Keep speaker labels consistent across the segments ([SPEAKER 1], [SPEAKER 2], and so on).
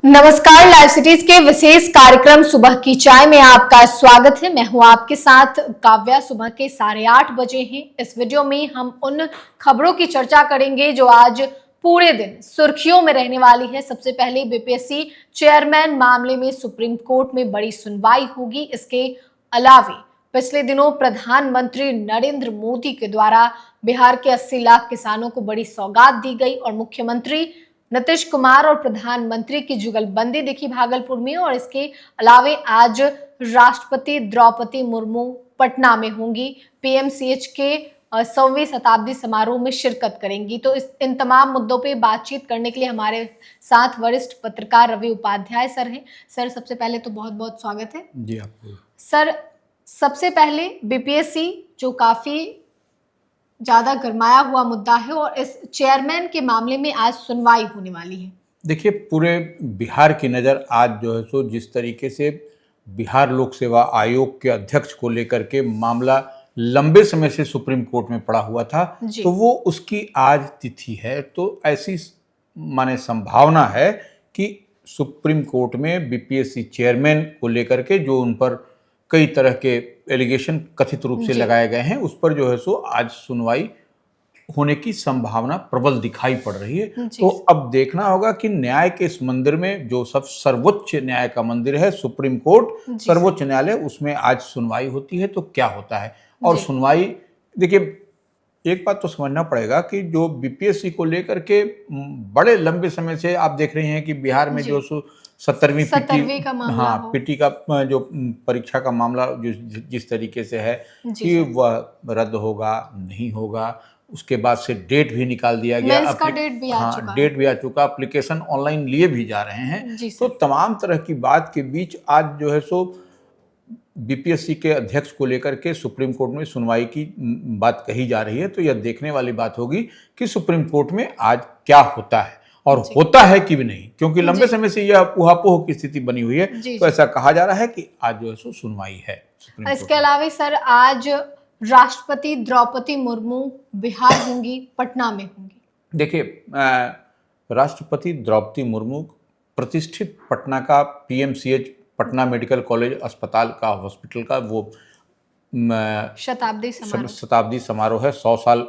[SPEAKER 1] नमस्कार, live cities के विशेष कार्यक्रम सुबह की चाय में आपका स्वागत है। मैं हूं आपके साथ काव्या। सुबह के 8:30 बजे हैं। इस वीडियो में हम उन खबरों की चर्चा करेंगे जो आज पूरे दिन सुर्खियों में रहने वाली है। सबसे पहले बीपीएससी चेयरमैन मामले में सुप्रीम कोर्ट में बड़ी सुनवाई होगी। इसके अलावे पिछले दिनों प्रधानमंत्री नरेंद्र मोदी के द्वारा बिहार के 80 लाख किसानों को बड़ी सौगात दी गई और मुख्यमंत्री नीतीश कुमार और प्रधानमंत्री की जुगलबंदी दिखी भागलपुर में। और इसके अलावे आज राष्ट्रपति द्रौपदी मुर्मू पटना में होंगी, पीएमसीएच के 100वीं शताब्दी समारोह में शिरकत करेंगी। तो इन तमाम मुद्दों पे बातचीत करने के लिए हमारे साथ वरिष्ठ पत्रकार रवि उपाध्याय सर हैं। सर, सबसे पहले तो बहुत बहुत स्वागत है।
[SPEAKER 2] जी आपको।
[SPEAKER 1] सर, सबसे पहले बीपीएससी जो काफी ज्यादा गरमाया हुआ मुद्दा है और इस चेयरमैन के मामले में आज सुनवाई होने वाली है।
[SPEAKER 2] देखिए, पूरे बिहार की नज़र आज जो है सो जिस तरीके से बिहार लोक सेवा आयोग के अध्यक्ष को लेकर के मामला लंबे समय से सुप्रीम कोर्ट में पड़ा हुआ था, तो वो उसकी आज तिथि है। तो ऐसी माने संभावना है कि सुप्रीम कोर्ट में बीपीएससी चेयरमैन को लेकर के जो उन पर कई तरह के एलिगेशन कथित रूप से लगाए गए हैं, उस पर जो है सो आज सुनवाई होने की संभावना प्रबल दिखाई पड़ रही है। तो अब देखना होगा कि न्याय के इस मंदिर में जो सब सर्वोच्च न्याय का मंदिर है सुप्रीम कोर्ट, सर्वोच्च न्यायालय, उसमें आज सुनवाई होती है तो क्या होता है। और सुनवाई, देखिए, एक बात तो समझना पड़ेगा कि जो बीपीएससी को लेकर के बड़े लंबे समय से आप देख रहे हैं कि बिहार में जो 70वीं पीटी का जो परीक्षा का मामला जिस तरीके से है कि वह रद्द होगा नहीं होगा, उसके बाद से डेट भी निकाल दिया गया। डेट भी आ चुका, एप्लीकेशन ऑनलाइन लिए भी जा रहे हैं। तो तमाम तरह की बात के बीच आज जो है सो बीपीएससी के अध्यक्ष को लेकर के सुप्रीम कोर्ट में सुनवाई की बात कही जा रही है। तो यह देखने वाली बात होगी कि सुप्रीम कोर्ट में आज क्या होता है और होता है कि भी नहीं, क्योंकि लंबे समय से यह ऊहापोह की स्थिति बनी हुई है। तो ऐसा कहा जा रहा है कि आज जो है सो सुनवाई है।
[SPEAKER 1] इसके अलावा सर, आज राष्ट्रपति द्रौपदी मुर्मू बिहार होंगी, पटना में होंगी।
[SPEAKER 2] देखिए, राष्ट्रपति द्रौपदी मुर्मू प्रतिष्ठित पटना का पीएमसीएच, पटना मेडिकल कॉलेज अस्पताल का, हॉस्पिटल का वो शताब्दी समारोह है, 100 साल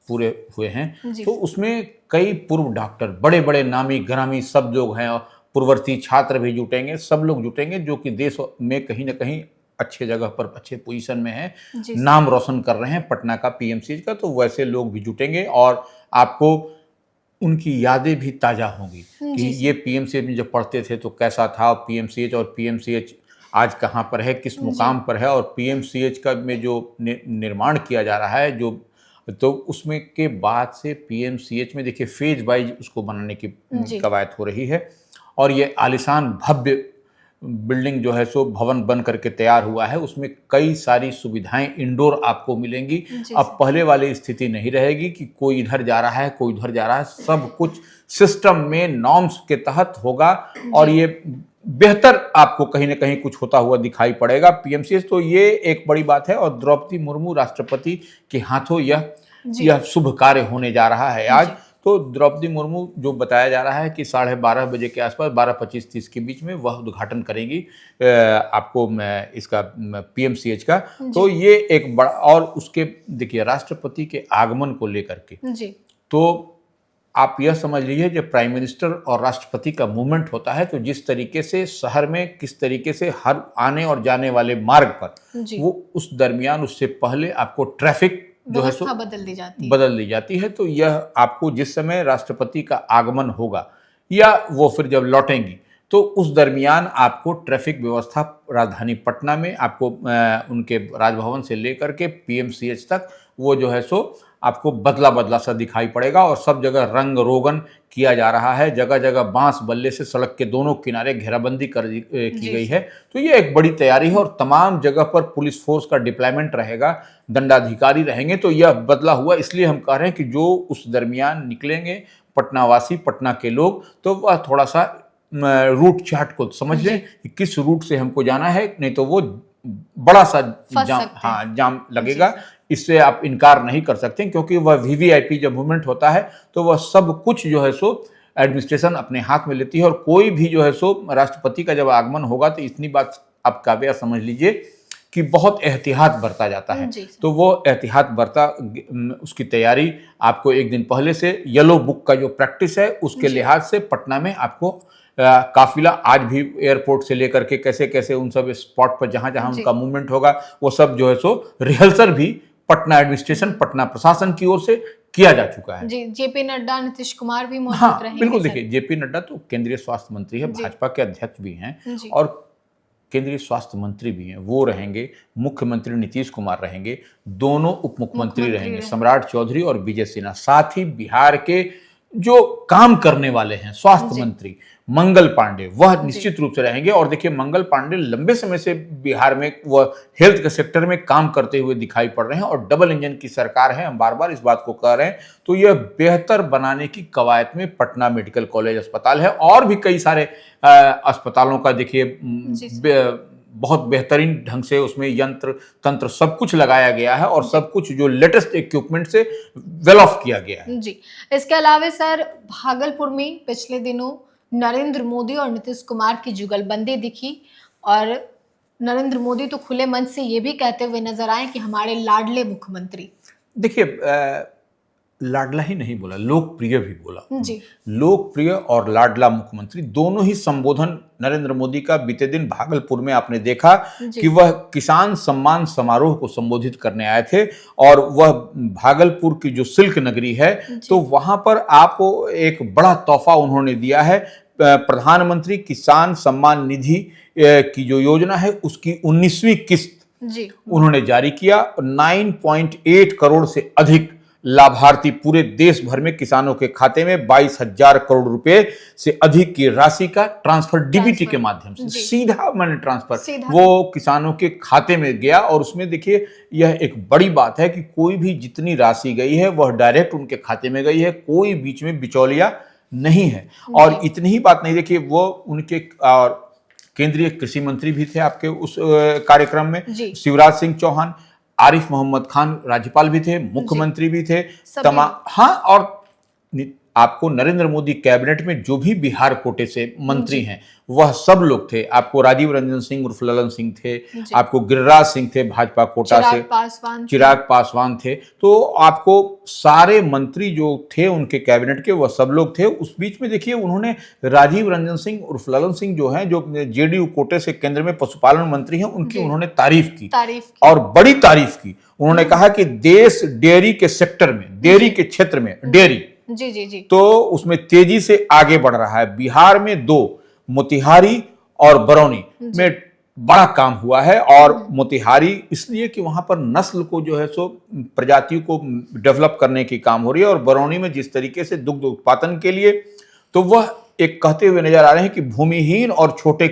[SPEAKER 2] पूरे हुए हैं। तो उसमें कई पूर्व डॉक्टर, बड़े बड़े नामी ग्रामी सब लोग हैं और पूर्ववर्ती छात्र भी जुटेंगे, सब लोग जुटेंगे जो कि देश में कहीं ना कहीं अच्छे जगह पर, अच्छे पोजीशन में है, नाम रोशन कर रहे हैं पटना का पीएमसीएच का। तो वैसे लोग भी जुटेंगे और आपको उनकी यादें भी ताज़ा होंगी कि ये पीएमसीएच में जब पढ़ते थे तो कैसा था, पीएमसीएच और पीएमसीएच आज कहाँ पर है, किस मुकाम पर है, और पीएमसीएच का में जो निर्माण किया जा रहा है, जो तो उसमें के बाद से पीएमसीएच में देखिए फेज वाइज उसको बनाने की कवायद हो रही है। और ये आलिशान भव्य बिल्डिंग जो है सो भवन बन करके तैयार हुआ है। उसमें कई सारी सुविधाएं इंडोर आपको मिलेंगी। अब पहले वाली स्थिति नहीं रहेगी कि कोई इधर जा रहा है कोई उधर जा रहा है, सब कुछ सिस्टम में नॉर्म्स के तहत होगा और ये बेहतर आपको कहीं ना कहीं कुछ होता हुआ दिखाई पड़ेगा पीएमसीएच। तो ये एक बड़ी बात है और द्रौपदी मुर्मू राष्ट्रपति के हाथों यह शुभ कार्य होने जा रहा है आज। तो द्रौपदी मुर्मू जो बताया जा रहा है कि 12:30 बजे के आसपास 12:25-30 के बीच में वह उद्घाटन करेंगी आपको इसका पीएमसीएच का। तो ये एक बड़ा, और उसके देखिए राष्ट्रपति के आगमन को लेकर के तो आप यह समझ लीजिए जब प्राइम मिनिस्टर और राष्ट्रपति का मूवमेंट होता है तो जिस तरीके से शहर में किस तरीके से हर आने और जाने वाले मार्ग पर वो उस दरमियान, उससे पहले आपको ट्रैफिक जो है सो बदल दी जाती है। तो यह आपको जिस समय राष्ट्रपति का आगमन होगा या वो फिर जब लौटेंगी तो उस दरमियान आपको ट्रैफिक व्यवस्था राजधानी पटना में आपको उनके राजभवन से लेकर के पीएमसीएच तक वो जो है सो आपको बदला सा दिखाई पड़ेगा। और सब जगह रंग रोगन किया जा रहा है, जगह जगह बांस बल्ले से सड़क के दोनों किनारे घेराबंदी की गई है। तो ये एक बड़ी तैयारी है और तमाम जगह पर पुलिस फोर्स का डिप्लॉयमेंट रहेगा, दंडाधिकारी रहेंगे। तो यह बदला हुआ, इसलिए हम कह रहे हैं कि जो उस दरमियान निकलेंगे पटनावासी, पटना के लोग, तो वह थोड़ा सा रूट चार्ट को समझ लें कि किस रूट से हमको जाना है, नहीं तो वो बड़ा सा जाम लगेगा। इससे आप इनकार नहीं कर सकते क्योंकि वह वीवीआईपी जब मूवमेंट होता है तो वह सब कुछ जो है सो एडमिनिस्ट्रेशन अपने हाथ में लेती है। और कोई भी जो है सो राष्ट्रपति का जब आगमन होगा तो इतनी बात आप काव्या समझ लीजिए कि बहुत एहतियात बरता जाता है। तो वो एहतियात बरता उसकी तैयारी आपको एक दिन पहले से येलो बुक का जो प्रैक्टिस है उसके लिहाज से पटना में आपको काफिला आज भी एयरपोर्ट से लेकर के कैसे कैसे उन सब स्पॉट पर जहां जहां उनका मूवमेंट होगा वो सब जो है सो रिहर्सल भी पटना एडमिनिस्ट्रेशन पटना प्रशासन की ओर से किया जा चुका है।
[SPEAKER 1] जी, जेपी नड्डा, नीतीश कुमार भी मौजूद
[SPEAKER 2] हाँ,
[SPEAKER 1] रहेंगे।
[SPEAKER 2] बिल्कुल। देखिए, जेपी नड्डा तो केंद्रीय स्वास्थ्य मंत्री है, भाजपा के अध्यक्ष भी हैं और केंद्रीय स्वास्थ्य मंत्री भी हैं, वो रहेंगे। मुख्यमंत्री नीतीश कुमार रहेंगे, दोनों उप मुख्यमंत्री रहेंगे, सम्राट चौधरी और विजय सिन्हा। साथ ही बिहार के जो काम करने वाले हैं स्वास्थ्य मंत्री मंगल पांडे, वह निश्चित रूप से रहेंगे। और देखिए, मंगल पांडे लंबे समय से बिहार में वह हेल्थ के सेक्टर में काम करते हुए दिखाई पड़ रहे हैं और डबल इंजन की सरकार है, हम बार बार इस बात को कह रहे हैं। तो यह बेहतर बनाने की कवायद में पटना मेडिकल कॉलेज अस्पताल है और भी कई सारे अस्पतालों का देखिए बहुत बेहतरीन ढंग से उसमें यंत्र तंत्र सब कुछ लगाया गया है और सब कुछ जो लेटेस्ट इक्विपमेंट से वेल ऑफ किया गया है।
[SPEAKER 1] जी, इसके अलावा सर, भागलपुर में पिछले दिनों नरेंद्र मोदी और नीतीश कुमार की जुगलबंदी दिखी और नरेंद्र मोदी तो खुले मन से ये भी कहते हुए नजर आए कि हमारे लाडले मुख्यमंत्री।
[SPEAKER 2] देखिए, लाडला ही नहीं बोला, लोकप्रिय भी बोला
[SPEAKER 1] जी।
[SPEAKER 2] लोकप्रिय और लाडला मुख्यमंत्री दोनों ही संबोधन नरेंद्र मोदी का बीते दिन भागलपुर में आपने देखा कि वह किसान सम्मान समारोह को संबोधित करने आए थे और वह भागलपुर की जो सिल्क नगरी है तो वहां पर आपको एक बड़ा तोहफा उन्होंने दिया है। प्रधानमंत्री किसान सम्मान निधि की जो योजना है उसकी 19वीं किस्त उन्होंने जारी किया। 9.8 करोड़ से अधिक लाभार्थी पूरे देश भर में किसानों के खाते में 22,000 करोड़ रुपए से अधिक की राशि का ट्रांसफर डीबीटी के माध्यम से सीधा मनी ट्रांसफर वो किसानों के खाते में गया। और उसमें देखिए, यह एक बड़ी बात है कि कोई भी जितनी राशि गई है वह डायरेक्ट उनके खाते में गई है, कोई बीच में बिचौलिया नहीं है। और इतनी ही बात नहीं, देखिए वो उनके और केंद्रीय कृषि मंत्री भी थे आपके उस कार्यक्रम में, शिवराज सिंह चौहान, आरिफ मोहम्मद खान राज्यपाल भी थे, मुख्यमंत्री भी थे, हाँ। और आपको नरेंद्र मोदी कैबिनेट में जो भी बिहार कोटे से मंत्री हैं वह सब लोग थे। आपको राजीव रंजन सिंह उर्फ ललन सिंह थे, आपको गिरिराज सिंह थे भाजपा कोटा से, चिराग पासवान थे। तो आपको सारे मंत्री जो थे उनके कैबिनेट के वह सब लोग थे। उस बीच में देखिए, उन्होंने राजीव रंजन सिंह उर्फ ललन सिंह जो हैं, जो जेडीयू कोटे से केंद्र में पशुपालन मंत्री हैं, उनकी उन्होंने तारीफ की और बड़ी तारीफ की। उन्होंने कहा कि देश डेयरी के सेक्टर में, डेयरी के क्षेत्र में, डेयरी
[SPEAKER 1] जी
[SPEAKER 2] तो उसमें तेजी से आगे बढ़ रहा है। बिहार में 2 मोतिहारी और बरौनी में बड़ा काम हुआ है। और मोतिहारी इसलिए कि वहां पर नस्ल को जो है सो प्रजातियों को डेवलप करने की काम हो रही है और बरौनी में जिस तरीके से दुग्ध उत्पादन के लिए, तो वह एक कहते हुए नजर आ रहे हैं कि भूमिहीन और छोटे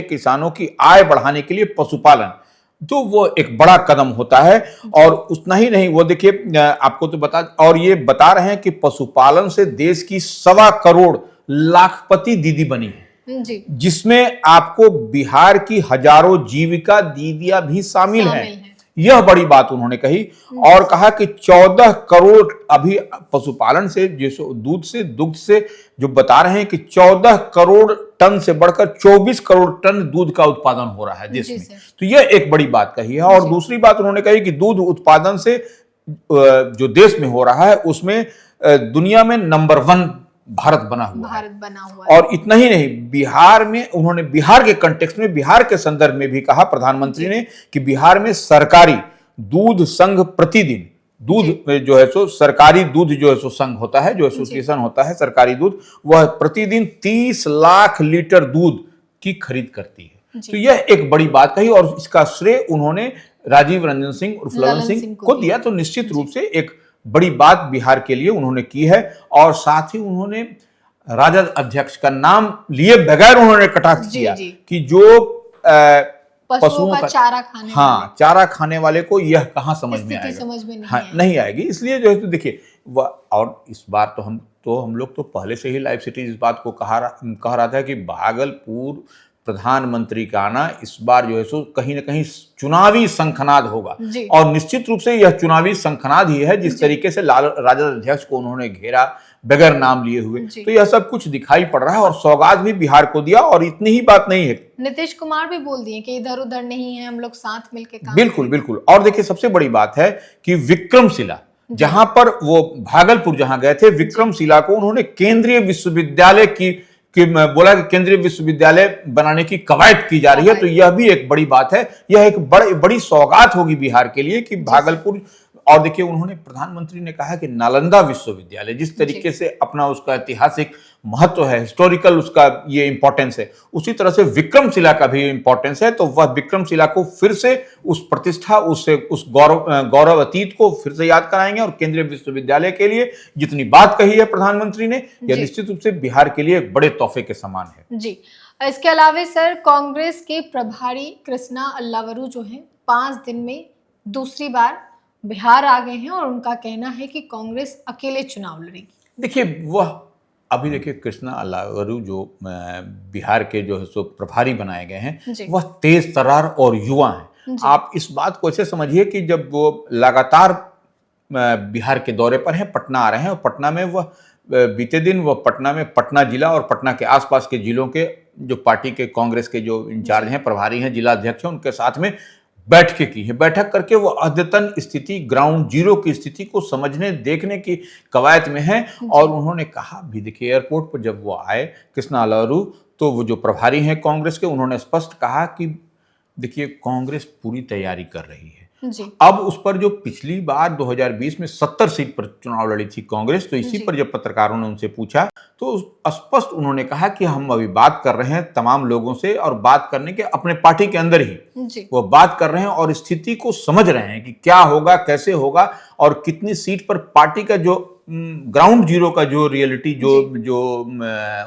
[SPEAKER 2] किसानों की आय बढ़ाने के लिए पशुपालन तो वो एक बड़ा कदम होता है। और उतना ही नहीं, वो देखिए आपको तो और ये बता रहे हैं कि पशुपालन से देश की 1.25 करोड़ लाखपति दीदी बनी है, जिसमें आपको बिहार की हजारों जीविका दीदियां भी शामिल हैं। यह बड़ी बात उन्होंने कही और कहा कि 14 करोड़ अभी पशुपालन से दुग्ध से जो बता रहे हैं कि 14 करोड़ टन से बढ़कर 24 करोड़ टन दूध का उत्पादन हो रहा है देश में। तो यह एक बड़ी बात कही है। और दूसरी बात उन्होंने कही कि दूध उत्पादन से जो देश में हो रहा है उसमें दुनिया में नंबर 1 भारत बना हुआ है। और इतना ही नहीं, बिहार में उन्होंने बिहार के कंटेक्स्ट में, बिहार के संदर्भ में भी कहा प्रधानमंत्री ने कि बिहार में सरकारी दूध संघ प्रतिदिन दूध जो है सो सरकारी दूध जो है सो संघ होता है, जो एसोसिएशन होता है सरकारी दूध, वह प्रतिदिन 30 लाख लीटर दूध की खरीद करती है। तो यह एक बड़ी बात कही और इसका श्रेय उन्होंने राजीव रंजन सिंह उर्फ ललन सिंह को दिया। तो निश्चित रूप से एक बड़ी बात बिहार के लिए उन्होंने की है। और साथ ही उन्होंने राजद अध्यक्ष का नाम लिए बगैर उन्होंने कटाक्ष किया कि जो पशुओं का चारा खाने वाले को यह कहां समझ में आएगा, नहीं आएगी। इसलिए जो है तो देखिए, और इस बार तो हम लोग तो पहले से ही लाइव सिटी इस बात को कह रहा था कि भागलपुर प्रधानमंत्री का आना इस बार जो है सो कहीं ना कहीं चुनावी शंखनाद होगा।
[SPEAKER 1] जी।
[SPEAKER 2] और निश्चित रूप से यह चुनावी शंखनाद ही है, जिस तरीके से लाल राजद अध्यक्ष को उन्होंने घेरा बगैर नाम लिए हुए, तो यह सब कुछ दिखाई पड़ रहा है। और सौगात भी बिहार को दिया। और इतनी ही बात नहीं है,
[SPEAKER 1] नीतीश कुमार भी बोल दिए कि इधर उधर नहीं है, हम लोग साथ मिलकर काम
[SPEAKER 2] बिल्कुल बिल्कुल। और देखिए सबसे बड़ी बात है कि विक्रमशिला, जहां पर वो भागलपुर जहां गए थे, विक्रमशिला को उन्होंने केंद्रीय विश्वविद्यालय की बोला कि केंद्रीय विश्वविद्यालय बनाने की कवायद की जा रही है। तो यह भी एक बड़ी बात है, यह एक बड़ी सौगात होगी बिहार के लिए कि भागलपुर। और देखिए उन्होंने, प्रधानमंत्री ने कहा कि नालंदा विश्वविद्यालय जिस तरीके से अपना उसका ऐतिहासिक महत्व है, हिस्टोरिकल उसका ये इंपॉर्टेंस है, उसी तरह से विक्रमशिला का भी इंपॉर्टेंस है। तो वह विक्रमशिला को फिर से उस प्रतिष्ठा, उस गौरव अतीत को फिर से याद कराएंगे। और केंद्रीय विश्वविद्यालय के लिए जितनी बात कही है प्रधानमंत्री ने, यह निश्चित रूप से बिहार के लिए एक बड़े तोहफे के समान है।
[SPEAKER 1] जी। इसके अलावा सर, कांग्रेस के प्रभारी कृष्णा अल्लावरू जो है 5 दिन में दूसरी बार बिहार आ गए हैं और उनका कहना है कि कांग्रेस अकेले चुनाव लड़ेगी।
[SPEAKER 2] देखिए देखिए कृष्णा अल्लावरू जो बिहार के जो है सो प्रभारी बनाए गए हैं, वह तेज तर्रार और युवा हैं। आप इस बात को ऐसे समझिए कि जब वो लगातार बिहार के दौरे पर हैं, पटना आ रहे हैं, और पटना में वह बीते दिन वह पटना में पटना जिला और पटना के आसपास के जिलों के जो पार्टी के कांग्रेस के जो इंचार्ज हैं, प्रभारी हैं, जिला अध्यक्ष हैं, उनके साथ में बैठकें की है। बैठक करके वो अद्यतन स्थिति, ग्राउंड जीरो की स्थिति को समझने देखने की कवायद में है। और उन्होंने कहा भी, देखिए एयरपोर्ट पर जब वो आए कृष्णा अल्लावरू, तो वो जो प्रभारी हैं कांग्रेस के, उन्होंने स्पष्ट कहा कि देखिए कांग्रेस पूरी तैयारी कर रही है। अब उस पर जो पिछली बार 2020 में 70 सीट पर चुनाव लड़ी थी कांग्रेस, तो इसी पर जब पत्रकारों ने उनसे पूछा तो स्पष्ट उन्होंने कहा कि हम अभी बात कर रहे हैं तमाम लोगों से, और बात करने के अपने पार्टी के अंदर ही वो बात कर रहे हैं और स्थिति को समझ रहे हैं कि क्या होगा, कैसे होगा, और कितनी सीट पर पार्टी का जो ग्राउंड जीरो का जो रियलिटी जो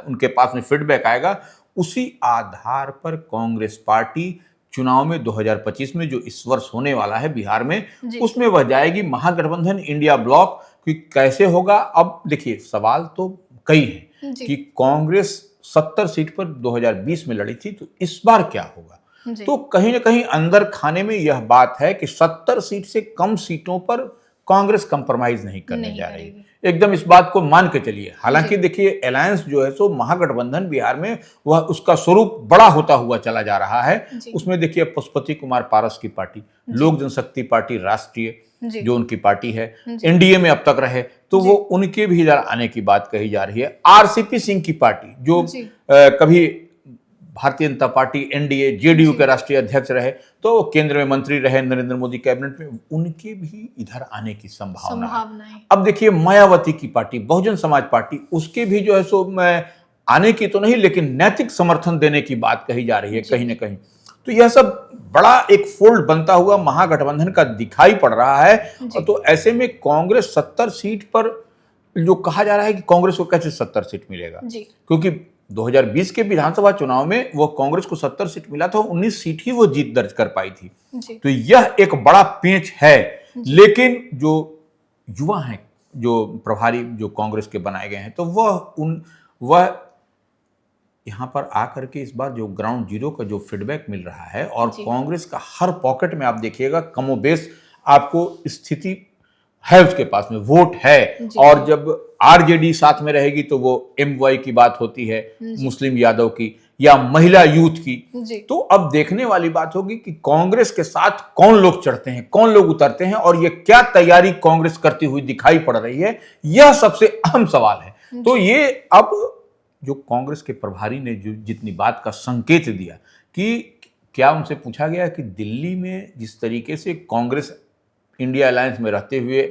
[SPEAKER 2] उनके पास में फीडबैक आएगा, उसी आधार पर कांग्रेस पार्टी चुनाव में 2025 में जो इस वर्ष होने वाला है बिहार में, उसमें वह जाएगी। महागठबंधन इंडिया ब्लॉक कि कैसे होगा। अब देखिए सवाल तो कई हैं कि कांग्रेस 70 सीट पर 2020 में लड़ी थी, तो इस बार क्या होगा। तो कहीं ना कहीं अंदर खाने में यह बात है कि 70 सीट से कम सीटों पर कांग्रेस कंप्रोमाइज नहीं करने जा रही, एकदम इस बात को मान के चलिए। हालांकि देखिए अलायंस जो है सो महागठबंधन बिहार में वह उसका स्वरूप बड़ा होता हुआ चला जा रहा है। उसमें देखिए पशुपति कुमार पारस की पार्टी, लोक जनशक्ति पार्टी राष्ट्रीय जो उनकी पार्टी है, एनडीए में अब तक रहे, तो वो उनके भी इधर आने की बात कही जा रही है। आरसीपी सिंह की पार्टी जो कभी Bharatiya Janata party NDA JDU के राष्ट्रीय अध्यक्ष रहे, तो केंद्र में मंत्री रहे नरेंद्र मोदी कैबिनेट में, उनके भी इधर आने की संभावना है। अब देखिए मायावती की पार्टी, बहुजन समाज पार्टी, उसके भी जो है सो आने की तो नहीं, लेकिन नैतिक समर्थन देने की बात कही जा रही है कहीं ना कहीं। तो यह सब बड़ा एक फोल्ड बनता हुआ महागठबंधन का दिखाई पड़ रहा है। तो ऐसे में कांग्रेस 70 सीट पर, जो कहा जा रहा है कि कांग्रेस को कैसे 70 सीट मिलेगा, क्योंकि 2020 के विधानसभा चुनाव में वो कांग्रेस को 70 सीट मिला था, 19 सीट ही वो जीत दर्ज कर पाई थी। तो यह एक बड़ा पेंच है। लेकिन जो युवा हैं, जो प्रभारी जो कांग्रेस के बनाए गए हैं, तो वह यहाँ पर आकर के इस बार जो ग्राउंड जीरो का जो फीडबैक मिल रहा है, और कांग्रेस का हर पॉकेट में आप देखिएगा कमोबेश आपको स्थिति है, उसके पास में वोट है। और जब आरजेडी साथ में रहेगी तो वो एमवाई की बात होती है, मुस्लिम यादव की या महिला यूथ की। तो अब देखने वाली बात होगी कि कांग्रेस के साथ कौन लोग चढ़ते हैं, कौन लोग उतरते हैं, और ये क्या तैयारी कांग्रेस करती हुई दिखाई पड़ रही है, यह सबसे अहम सवाल है। तो ये अब जो कांग्रेस के प्रभारी ने जो जितनी बात का संकेत दिया कि क्या उनसे पूछा गया कि दिल्ली में जिस तरीके से कांग्रेस इंडिया अलायंस में रहते हुए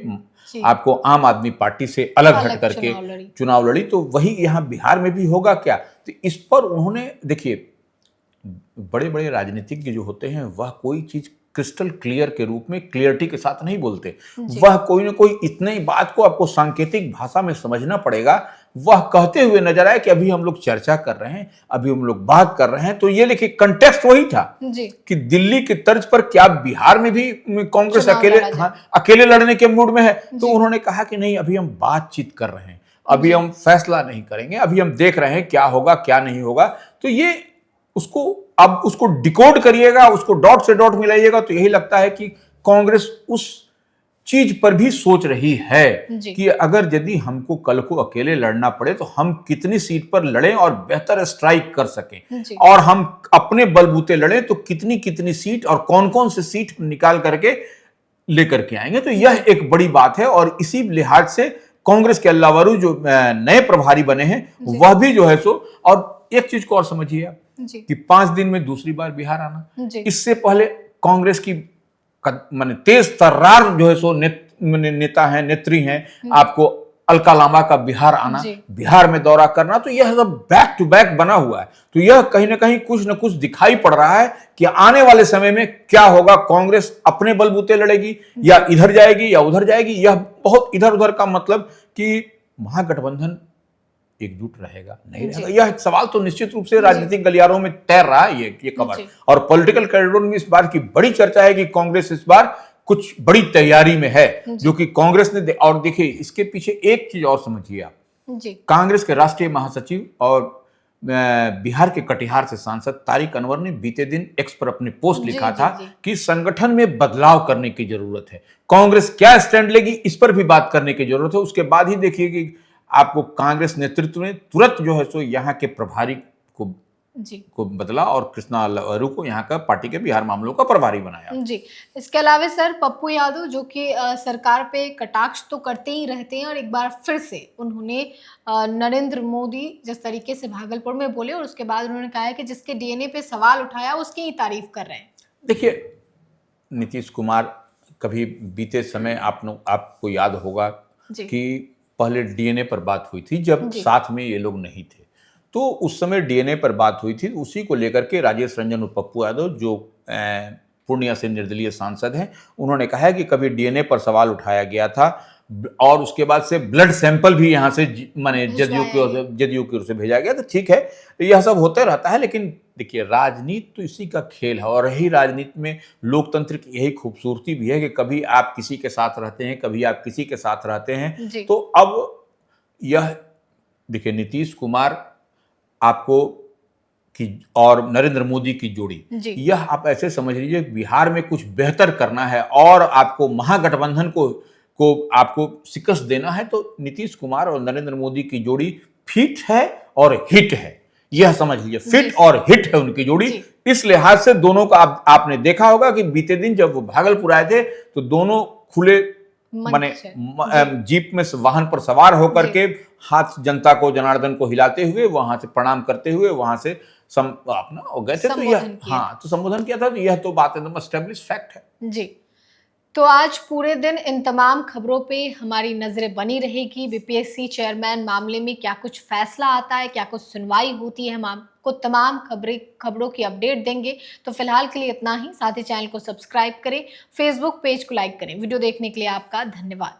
[SPEAKER 2] आपको आम आदमी पार्टी से अलग हट करके चुनाव लड़ी, तो वही यहाँ बिहार में भी होगा क्या। तो इस पर उन्होंने, देखिए बड़े बड़े राजनीतिज्ञ जो होते हैं वह कोई चीज क्रिस्टल क्लियर के रूप में क्लियरिटी के साथ नहीं बोलते, वह कोई ना कोई इतने ही बात को आपको सांकेतिक भाषा में समझना पड़ेगा। वह कहते हुए नजर आए कि अभी हम लोग चर्चा कर रहे हैं, अभी हम लोग बात कर रहे हैं। तो ये देखिए कंटेक्स्ट वही था कि दिल्ली की तर्ज पर क्या बिहार में भी कांग्रेस अकेले लड़ने के मूड में है। तो उन्होंने कहा कि नहीं, अभी हम बातचीत कर रहे हैं, अभी हम फैसला नहीं करेंगे, अभी हम देख रहे हैं क्या होगा क्या नहीं होगा। तो ये उसको अब उसको डिकोड करिएगा, उसको डॉट से डॉट मिलाइएगा तो यही लगता है कि कांग्रेस उस चीज पर भी सोच रही है कि अगर यदि हमको कल को अकेले लड़ना पड़े तो हम कितनी सीट पर लड़ें और बेहतर स्ट्राइक कर सकें, और हम अपने बलबूते लड़ें तो कितनी कितनी सीट और कौन कौन सी सीट निकाल करके लेकर के आएंगे। तो यह एक बड़ी बात है, और इसी लिहाज से कांग्रेस के अल्लावरू जो नए प्रभारी बने हैं वह भी जो है सो, और एक चीज को और समझिए आप कि 5 दिन में दूसरी बार बिहार आना, इससे पहले कांग्रेस की माने तेज तर्रार जो है सो नेता हैं, नेत्री हैं, आपको अलका लांबा का बिहार आना, बिहार में दौरा करना, तो यह सब बैक टू बैक बना हुआ है। तो यह कहीं ना कहीं कुछ न कुछ दिखाई पड़ रहा है कि आने वाले समय में क्या होगा, कांग्रेस अपने बलबूते लड़ेगी या इधर जाएगी या उधर जाएगी। यह बहुत इधर उधर का मतलब कि महागठबंधन एकजुट रहेगा नहीं रहेगा, यह सवाल तो निश्चित रूप से राजनीतिक गलियारों में तैर रहा है ये खबर। और पॉलिटिकल कॉरिडोर में इस बार की बड़ी चर्चा है कि कांग्रेस इस बार कुछ बड़ी तैयारी में है, जो कि कांग्रेस ने और देखिए इसके पीछे एक चीज और समझिए आप, कांग्रेस के राष्ट्रीय महासचिव और बिहार के कटिहार से सांसद तारिक अनवर ने बीते दिन एक्स पर अपने पोस्ट लिखा था कि संगठन में बदलाव करने की जरूरत है, कांग्रेस क्या स्टैंड लेगी इस पर भी बात करने की जरूरत है। उसके बाद ही देखिए कि आपको कांग्रेस नेतृत्व ने तुरंत जो है सो यहाँ के प्रभारी को बदला और कृष्णा अल्लावरू को यहाँ का पार्टी के बिहार मामलों का प्रभारी बनाया।
[SPEAKER 1] जी, इसके अलावा सर पप्पू यादव जो कि सरकार पे कटाक्ष तो करते ही रहते हैं, और एक बार फिर से उन्होंने नरेंद्र मोदी जिस तरीके से भागलपुर में बोले, और उसके बाद उन्होंने कहा है कि जिसके डीएनए पे सवाल उठाया उसकी ही तारीफ कर रहे हैं।
[SPEAKER 2] देखिए नीतीश कुमार, कभी बीते समय आपको याद होगा कि पहले डीएनए पर बात हुई थी जब साथ में ये लोग नहीं थे, तो उस समय डीएनए पर बात हुई थी, उसी को लेकर के राजेश रंजन और पप्पू यादव जो पूर्णिया से निर्दलीय सांसद हैं, उन्होंने कहा है कि कभी डीएनए पर सवाल उठाया गया था और उसके बाद से ब्लड सैंपल भी यहाँ से माने जदयू की ओर से भेजा गया। तो ठीक है, यह सब होते रहता है, लेकिन देखिए राजनीति तो इसी का खेल है, और यही राजनीति में लोकतंत्र की यही खूबसूरती भी है कि कभी आप किसी के साथ रहते हैं, कभी आप किसी के साथ रहते हैं। तो अब यह देखिए नीतीश कुमार आपको कि और नरेंद्र मोदी की जोड़ी, यह आप ऐसे समझ लीजिए बिहार में कुछ बेहतर करना है और आपको महागठबंधन को आपको शिकस्त देना है, तो नीतीश कुमार और नरेंद्र मोदी की जोड़ी फिट है और हिट है, यह समझ लीजिए, फिट और हिट है उनकी जोड़ी। इस लिहाज से दोनों का आपने देखा होगा कि बीते दिन जब वो भागलपुर आए थे तो दोनों खुले माने जीप में वाहन पर सवार होकर के हाथ जनता को, जनार्दन को हिलाते हुए, वहां से प्रणाम करते हुए वहां से अपना हो गए थे। तो यह तो संबोधन किया था, तो यह तो बात एकदम एस्टेब्लिश फैक्ट है जी।
[SPEAKER 1] तो आज पूरे दिन इन तमाम खबरों पे हमारी नजरें बनी रहेगी। बीपीएससी चेयरमैन मामले में क्या कुछ फैसला आता है, क्या कुछ सुनवाई होती है, हम आपको तमाम खबरों की अपडेट देंगे। तो फिलहाल के लिए इतना ही। साथ ही चैनल को सब्सक्राइब करें, फेसबुक पेज को लाइक करें। वीडियो देखने के लिए आपका धन्यवाद।